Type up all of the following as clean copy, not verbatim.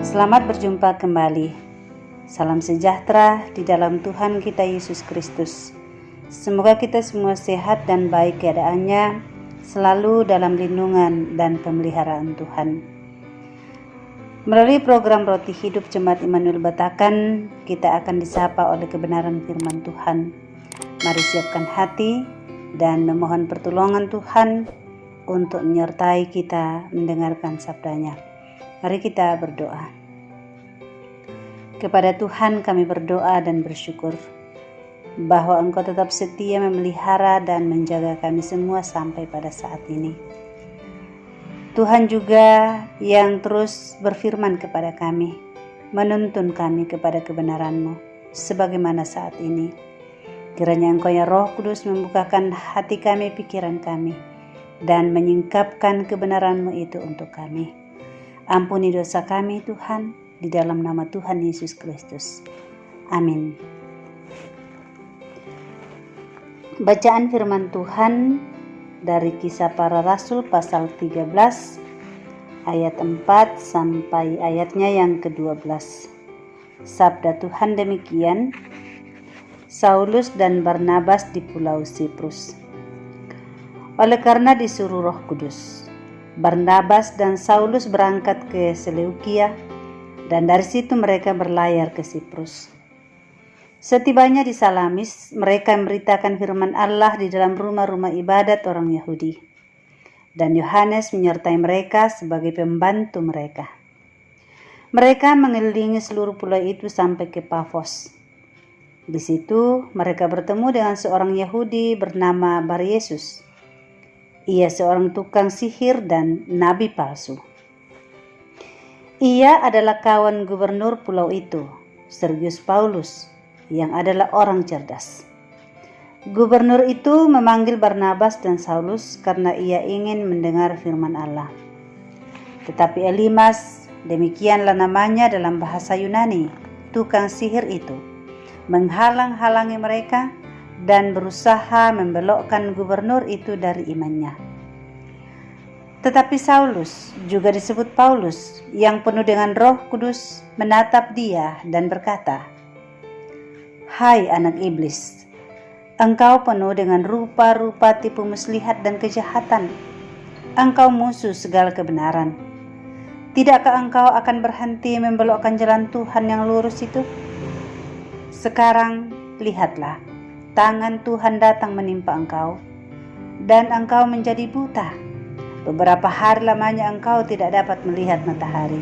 Selamat berjumpa kembali. Salam sejahtera di dalam Tuhan kita Yesus Kristus. Semoga kita semua sehat dan baik keadaannya, selalu dalam lindungan dan pemeliharaan Tuhan. Melalui program Roti Hidup Jemaat Immanuel Batakan, kita akan disapa oleh kebenaran firman Tuhan. Mari siapkan hati dan memohon pertolongan Tuhan untuk menyertai kita mendengarkan sabdanya. Mari kita berdoa. Kepada Tuhan kami berdoa dan bersyukur bahwa Engkau tetap setia memelihara dan menjaga kami semua sampai pada saat ini. Tuhan juga yang terus berfirman kepada kami, menuntun kami kepada kebenaran-Mu sebagaimana saat ini. Kiranya Engkau ya Roh Kudus membukakan hati kami, pikiran kami, dan menyingkapkan kebenaran-Mu itu untuk kami. Ampuni dosa kami Tuhan, di dalam nama Tuhan Yesus Kristus. Amin. Bacaan firman Tuhan dari Kisah Para Rasul pasal 13 ayat 4 sampai ayatnya yang ke-12. Sabda Tuhan demikian, Saulus dan Barnabas di Pulau Siprus. Oleh karena disuruh Roh Kudus, Barnabas dan Saulus berangkat ke Seleukia, dan dari situ mereka berlayar ke Siprus. Setibanya di Salamis, mereka memberitakan firman Allah di dalam rumah-rumah ibadat orang Yahudi, dan Yohanes menyertai mereka sebagai pembantu mereka. Mereka mengelilingi seluruh pulau itu sampai ke Pafos. Di situ mereka bertemu dengan seorang Yahudi bernama Baryesus. Ia seorang tukang sihir dan nabi palsu. Ia adalah kawan gubernur pulau itu, Sergius Paulus, yang adalah orang cerdas. Gubernur itu memanggil Barnabas dan Saulus karena ia ingin mendengar firman Allah. Tetapi Elimas, demikianlah namanya dalam bahasa Yunani, tukang sihir itu, menghalang-halangi mereka dan berusaha membelokkan gubernur itu dari imannya. Tetapi Saulus, juga disebut Paulus, yang penuh dengan Roh Kudus, menatap dia dan berkata, "Hai anak iblis, engkau penuh dengan rupa-rupa tipu muslihat dan kejahatan. Engkau musuh segala kebenaran. Tidakkah engkau akan berhenti membelokkan jalan Tuhan yang lurus itu? Sekarang lihatlah, tangan Tuhan datang menimpa engkau, dan engkau menjadi buta. Beberapa hari lamanya engkau tidak dapat melihat matahari."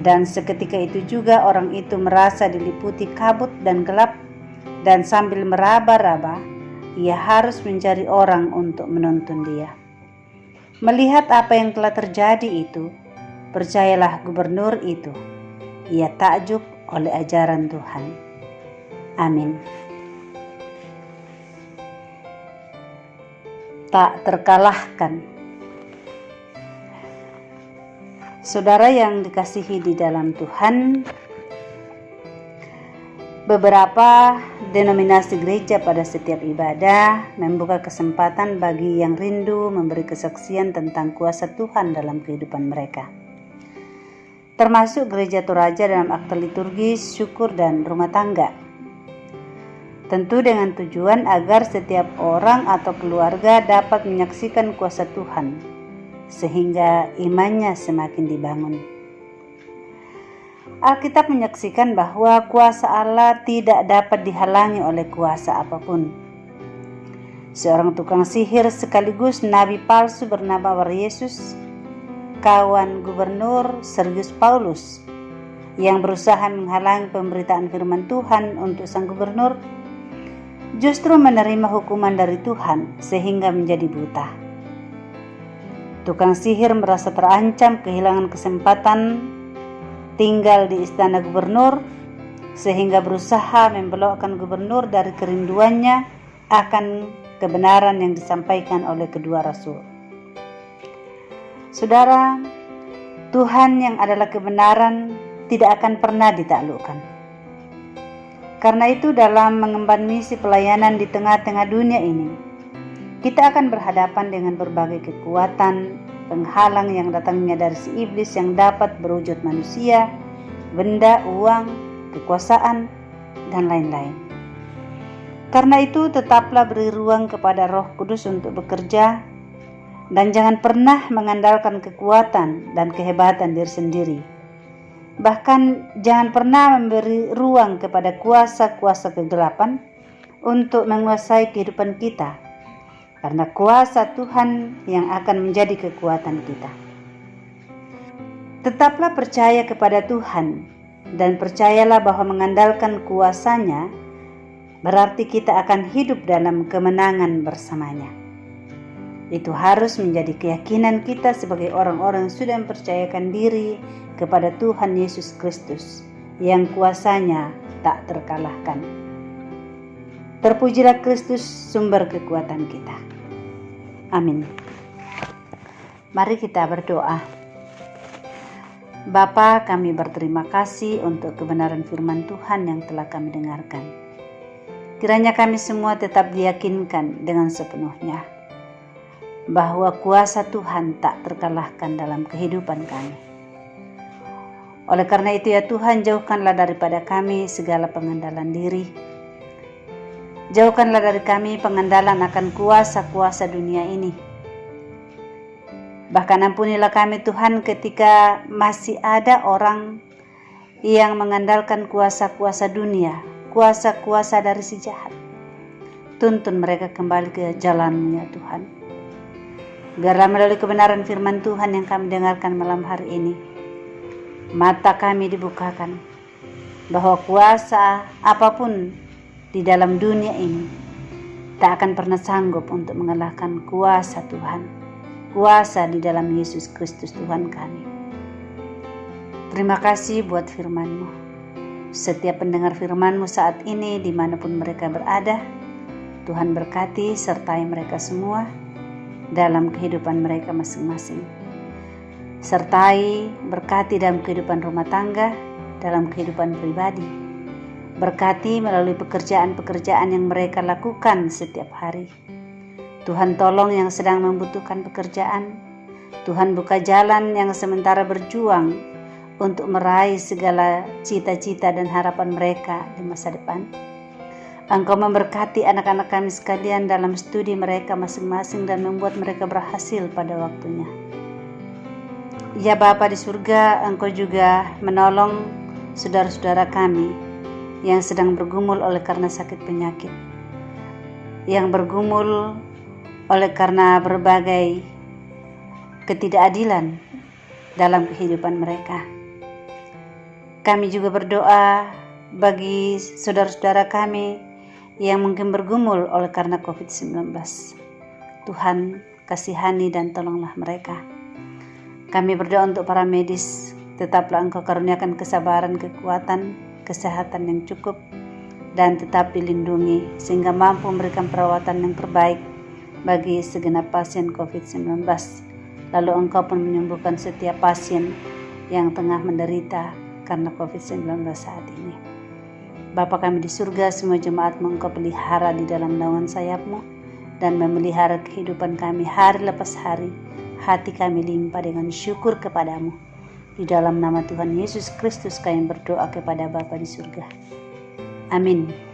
Dan seketika itu juga orang itu merasa diliputi kabut dan gelap, dan sambil meraba-raba, ia harus mencari orang untuk menuntun dia. Melihat apa yang telah terjadi itu, percayalah gubernur itu, ia takjub oleh ajaran Tuhan. Amin. Tak terkalahkan. Saudara yang dikasihi di dalam Tuhan, beberapa denominasi gereja pada setiap ibadah membuka kesempatan bagi yang rindu memberi kesaksian tentang kuasa Tuhan dalam kehidupan mereka, termasuk gereja Toraja dalam akte liturgis, syukur, dan rumah tangga. Tentu dengan tujuan agar setiap orang atau keluarga dapat menyaksikan kuasa Tuhan, sehingga imannya semakin dibangun. Alkitab menyaksikan bahwa kuasa Allah tidak dapat dihalangi oleh kuasa apapun. Seorang tukang sihir sekaligus nabi palsu bernama Baryesus, kawan gubernur Sergius Paulus, yang berusaha menghalangi pemberitaan firman Tuhan untuk sang gubernur, justru menerima hukuman dari Tuhan sehingga menjadi buta. Tukang sihir merasa terancam kehilangan kesempatan tinggal di istana gubernur, sehingga berusaha membelokkan gubernur dari kerinduannya akan kebenaran yang disampaikan oleh kedua rasul. Saudara, Tuhan yang adalah kebenaran tidak akan pernah ditaklukkan. Karena itu dalam mengemban misi pelayanan di tengah-tengah dunia ini, kita akan berhadapan dengan berbagai kekuatan penghalang yang datangnya dari si iblis yang dapat berwujud manusia, benda, uang, kekuasaan, dan lain-lain. Karena itu tetaplah beri ruang kepada Roh Kudus untuk bekerja, dan jangan pernah mengandalkan kekuatan dan kehebatan diri sendiri. Bahkan jangan pernah memberi ruang kepada kuasa-kuasa kegelapan untuk menguasai kehidupan kita, karena kuasa Tuhan yang akan menjadi kekuatan kita. Tetaplah percaya kepada Tuhan, dan percayalah bahwa mengandalkan kuasa-Nya berarti kita akan hidup dalam kemenangan bersamanya. Itu harus menjadi keyakinan kita sebagai orang-orang yang sudah mempercayakan diri kepada Tuhan Yesus Kristus, yang kuasa-Nya tak terkalahkan. Terpujilah Kristus, sumber kekuatan kita. Amin. Mari kita berdoa. Bapa, kami berterima kasih untuk kebenaran firman Tuhan yang telah kami dengarkan. Kiranya kami semua tetap diyakinkan dengan sepenuhnya bahwa kuasa Tuhan tak terkalahkan dalam kehidupan kami. Oleh karena itu ya Tuhan, jauhkanlah daripada kami segala pengandalan diri. Jauhkanlah dari kami pengandalan akan kuasa-kuasa dunia ini. Bahkan ampunilah kami Tuhan ketika masih ada orang yang mengandalkan kuasa-kuasa dunia, kuasa-kuasa dari si jahat. Tuntun mereka kembali ke jalan-Mu ya Tuhan. Biarlah melalui kebenaran firman Tuhan yang kami dengarkan malam hari ini, mata kami dibukakan bahwa kuasa apapun di dalam dunia ini tak akan pernah sanggup untuk mengalahkan kuasa Tuhan, kuasa di dalam Yesus Kristus Tuhan kami. Terima kasih buat firman-Mu. Setiap pendengar firman-Mu saat ini dimanapun mereka berada, Tuhan berkati sertai mereka semua dalam kehidupan mereka masing-masing. Sertai berkati dalam kehidupan rumah tangga, dalam kehidupan pribadi. Berkati melalui pekerjaan-pekerjaan yang mereka lakukan setiap hari. Tuhan tolong yang sedang membutuhkan pekerjaan. Tuhan buka jalan yang sementara berjuang untuk meraih segala cita-cita dan harapan mereka di masa depan. Engkau memberkati anak-anak kami sekalian dalam studi mereka masing-masing dan membuat mereka berhasil pada waktunya. Ya Bapa di surga, Engkau juga menolong saudara-saudara kami yang sedang bergumul oleh karena sakit penyakit, yang bergumul oleh karena berbagai ketidakadilan dalam kehidupan mereka. Kami juga berdoa bagi saudara-saudara kami yang mungkin bergumul oleh karena COVID-19. Tuhan, kasihani dan tolonglah mereka. Kami berdoa untuk para medis, tetaplah Engkau karuniakan kesabaran, kekuatan, kesehatan yang cukup, dan tetap dilindungi sehingga mampu memberikan perawatan yang terbaik bagi segenap pasien COVID-19. Lalu Engkau pun menyembuhkan setiap pasien yang tengah menderita karena COVID-19 saat ini. Bapa kami di surga, semua jemaat-Mu Engkau pelihara di dalam naungan sayap-Mu dan memelihara kehidupan kami hari lepas hari. Hati kami limpah dengan syukur kepadamu. Di dalam nama Tuhan Yesus Kristus kami berdoa kepada Bapa di surga. Amin.